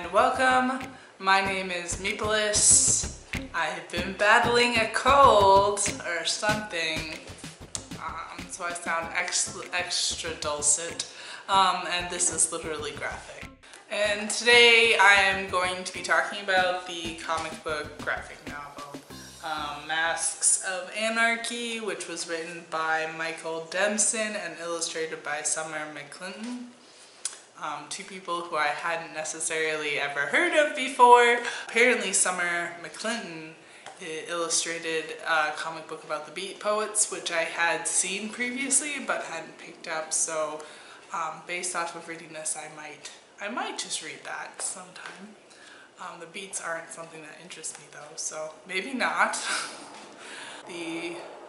and welcome. My name is Meepolis. I've been battling a cold or something, so I sound extra dulcet, and this is literally graphic. And today I am going to be talking about the comic book graphic novel, Masques of Anarchy, which was written by Michael Denson and illustrated by Summer McClinton. Two people who I hadn't necessarily ever heard of before. Apparently Summer McClinton illustrated a comic book about the Beat Poets, which I had seen previously but hadn't picked up, so based off of reading this I might just read that sometime. The beats aren't something that interests me though, so maybe not.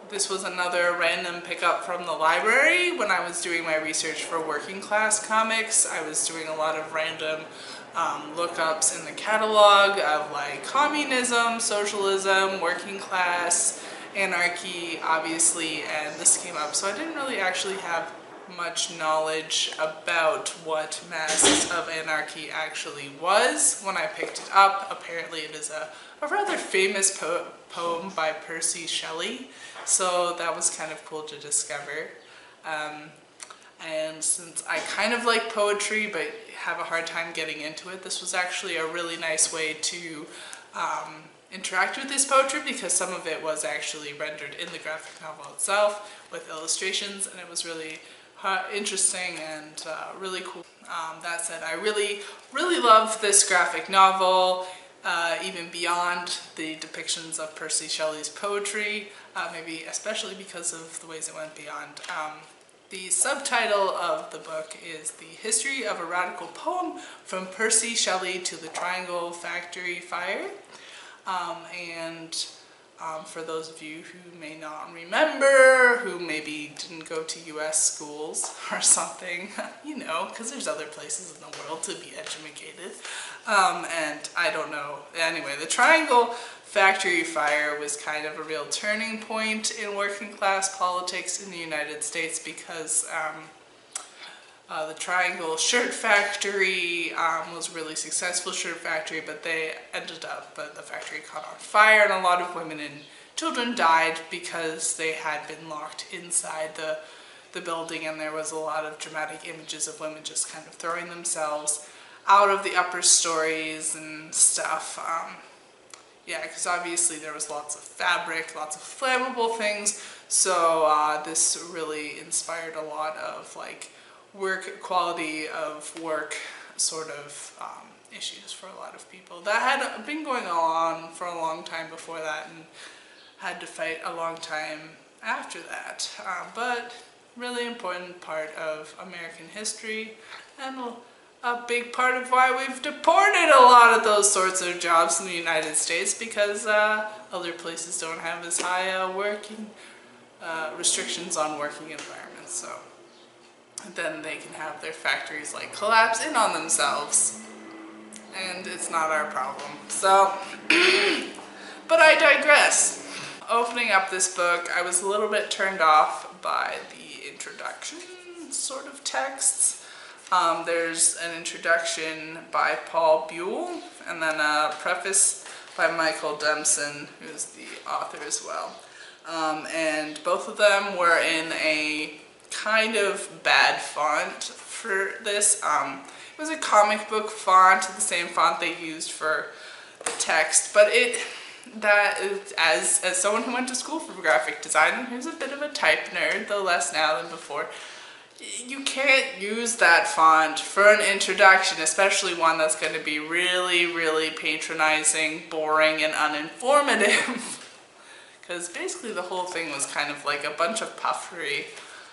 This was another random pickup from the library. When I was doing my research for working class comics, I was doing a lot of random lookups in the catalog of like communism, socialism, working class, anarchy, obviously, and this came up. So I didn't really actually have much knowledge about what Masques of Anarchy actually was when I picked it up. Apparently it is a rather famous poem by Percy Shelley, so that was kind of cool to discover. And since I kind of like poetry but have a hard time getting into it, this was actually a really nice way to interact with this poetry, because some of it was actually rendered in the graphic novel itself with illustrations, and it was really interesting and really cool. That said, I really loved this graphic novel, even beyond the depictions of Percy Shelley's poetry, maybe especially because of the ways it went beyond. The subtitle of the book is The History of a Radical Poem from Percy Shelley to the Triangle Factory Fire. For those of you who may not remember, who maybe didn't go to US schools or something, you know, because there's other places in the world to be educated, and I don't know. Anyway, the Triangle Factory Fire was kind of a real turning point in working class politics in the United States, because the Triangle Shirt Factory was a really successful shirt factory, but the factory caught on fire, and a lot of women and children died because they had been locked inside the building, and there was a lot of dramatic images of women just kind of throwing themselves out of the upper stories and stuff. Yeah, because obviously there was lots of fabric, lots of flammable things, so this really inspired a lot of like quality of work sort of issues for a lot of people that had been going on for a long time before that and had to fight a long time after that. But really important part of American history, and a big part of why we've deported a lot of those sorts of jobs in the United States, because other places don't have as high working restrictions on working environments. So then they can have their factories like collapse in on themselves, and it's not our problem. So, but I digress. Opening up this book, I was a little bit turned off by the introduction sort of texts. There's an introduction by Paul Buell, and then a preface by Michael Denson, who's the author as well. And both of them were in a kind of bad font for this. It was a comic book font, the same font they used for the text, but as someone who went to school for graphic design and who's a bit of a type nerd, though less now than before, you can't use that font for an introduction, especially one that's going to be really patronizing, boring, and uninformative. Because basically the whole thing was kind of like a bunch of puffery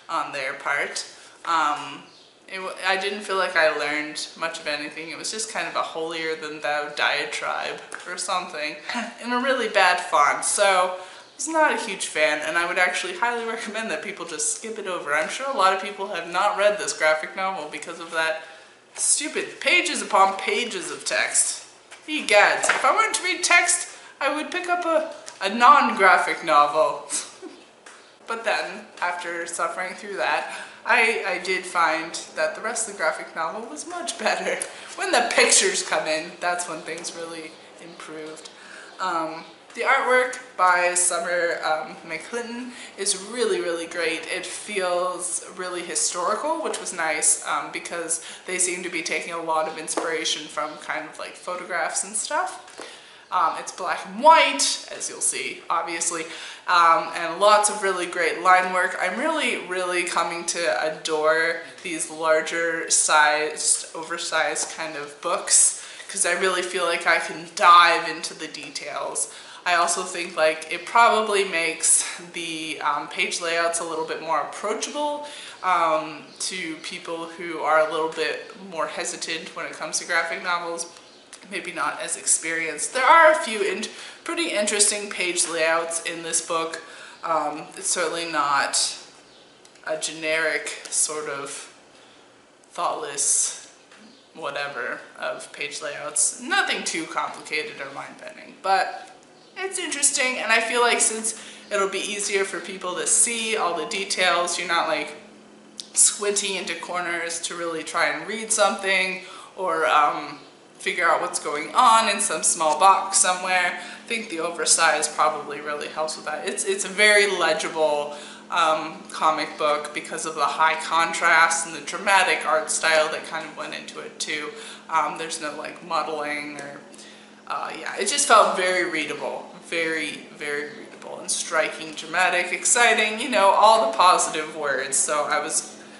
on their part. I didn't feel like I learned much of anything. It was just kind of a holier than thou diatribe or something in a really bad font. So I was not a huge fan, and I would actually highly recommend that people just skip it over. I'm sure a lot of people have not read this graphic novel because of that stupid pages upon pages of text. Egads, if I wanted to read text, I would pick up a non-graphic novel. But then, after suffering through that, I did find that the rest of the graphic novel was much better. When the pictures come in, that's when things really improved. The artwork by Summer McClinton is really, really great. It feels really historical, which was nice because they seem to be taking a lot of inspiration from kind of like photographs and stuff. It's black and white, as you'll see, obviously, and lots of really great line work. I'm really, really coming to adore these larger sized, oversized kind of books because I really feel like I can dive into the details. I also think like it probably makes the page layouts a little bit more approachable to people who are a little bit more hesitant when it comes to graphic novels, maybe not as experienced. There are a few pretty interesting page layouts in this book. It's certainly not a generic sort of thoughtless whatever of page layouts. Nothing too complicated or mind-bending, but it's interesting, and I feel like since it'll be easier for people to see all the details, you're not like squinting into corners to really try and read something or figure out what's going on in some small box somewhere. I think the oversize probably really helps with that. It's a very legible comic book because of the high contrast and the dramatic art style that kind of went into it too. There's no like muddling or yeah, it just felt very readable, very, very readable and striking, dramatic, exciting, you know, all the positive words. So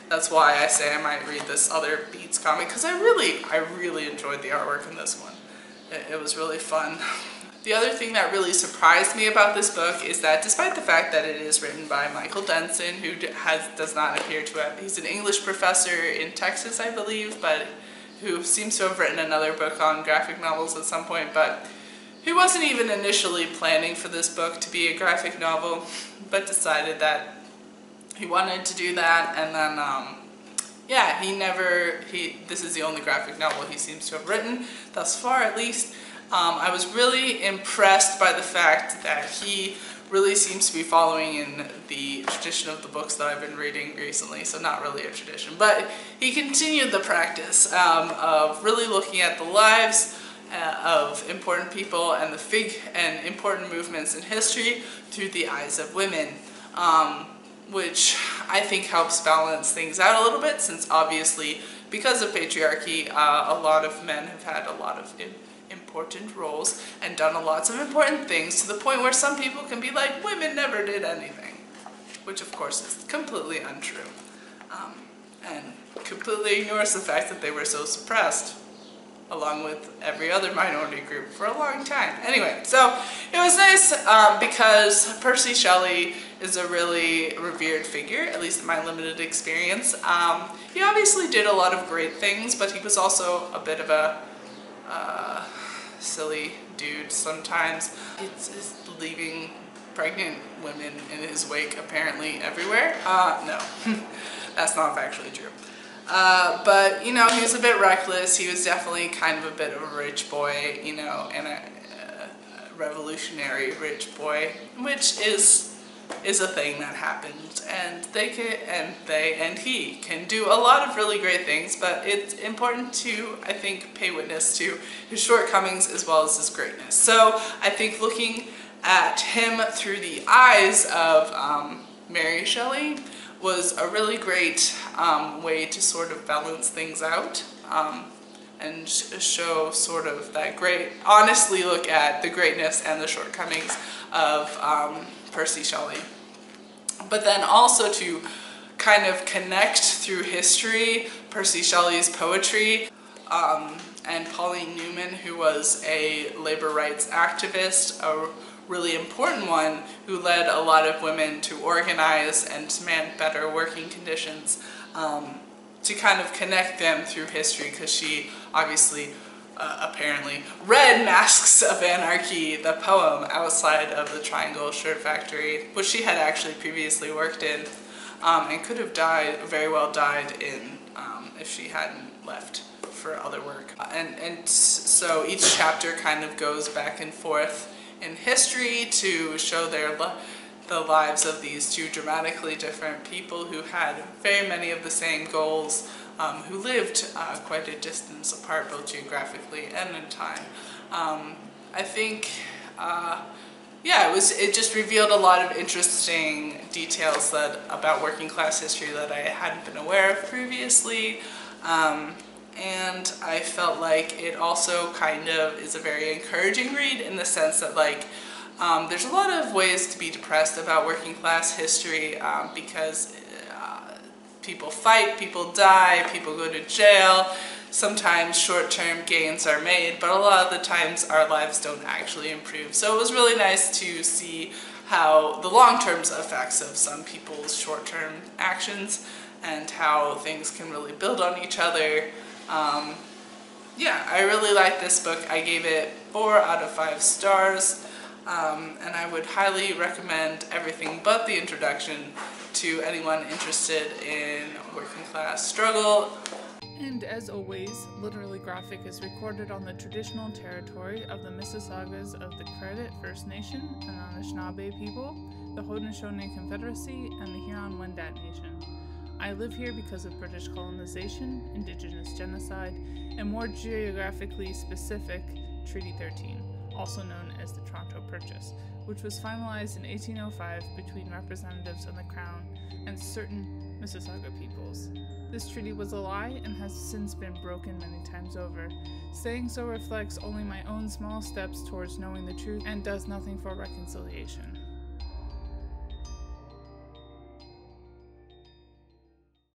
that's why I say I might read this other Beats comic because I really enjoyed the artwork in this one. It was really fun. The other thing that really surprised me about this book is that despite the fact that it is written by Michael Denson, who does not appear to have, he's an English professor in Texas, I believe, but who seems to have written another book on graphic novels at some point, but who wasn't even initially planning for this book to be a graphic novel, but decided that he wanted to do that, and then, yeah, this is the only graphic novel he seems to have written, thus far at least. I was really impressed by the fact that he really seems to be following in the tradition of the books that I've been reading recently, so not really a tradition, but he continued the practice of really looking at the lives of important people and and important movements in history through the eyes of women, which I think helps balance things out a little bit, since obviously because of patriarchy, a lot of men have had a lot of important roles and done lots of important things to the point where some people can be like, women never did anything, which of course is completely untrue and completely ignores the fact that they were so suppressed along with every other minority group for a long time. Anyway, so it was nice because Percy Shelley is a really revered figure, at least in my limited experience. He obviously did a lot of great things, but he was also a bit of a silly dude sometimes. It's leaving pregnant women in his wake apparently everywhere. No, that's not factually true. But, you know, he was a bit reckless. He was definitely kind of a bit of a rich boy, you know, and a revolutionary rich boy, which is a thing that happened, and he can do a lot of really great things, but it's important to, I think, pay witness to his shortcomings as well as his greatness. So I think looking at him through the eyes of Mary Shelley was a really great way to sort of balance things out and show sort of that honestly look at the greatness and the shortcomings of Percy Shelley. But then also to kind of connect through history, Percy Shelley's poetry, and Pauline Newman, who was a labor rights activist, a really important one, who led a lot of women to organize and demand better working conditions, to kind of connect them through history, because she obviously apparently read Masques of Anarchy, the poem, outside of the Triangle Shirt Factory, which she had actually previously worked in, and could have very well died in if she hadn't left for other work. And so each chapter kind of goes back and forth in history to show the lives of these two dramatically different people who had very many of the same goals, who lived quite a distance apart, both geographically and in time. I think, yeah, it just revealed a lot of interesting details about working class history that I hadn't been aware of previously. And I felt like it also kind of is a very encouraging read, in the sense that, like, there's a lot of ways to be depressed about working class history, because people fight, people die, people go to jail. Sometimes short-term gains are made, but a lot of the times our lives don't actually improve. So it was really nice to see how the long-term effects of some people's short-term actions and how things can really build on each other. Yeah, I really like this book. I gave it 4 out of 5 stars, and I would highly recommend everything but the introduction to anyone interested in working class struggle. And as always, Literally Graphic is recorded on the traditional territory of the Mississaugas of the Credit First Nation and Anishinaabe people, the Haudenosaunee Confederacy, and the Huron-Wendat Nation. I live here because of British colonization, Indigenous genocide, and more geographically specific, Treaty 13, also known as the Toronto Purchase, which was finalized in 1805 between representatives of the Crown and certain Mississauga peoples. This treaty was a lie and has since been broken many times over. Saying so reflects only my own small steps towards knowing the truth and does nothing for reconciliation.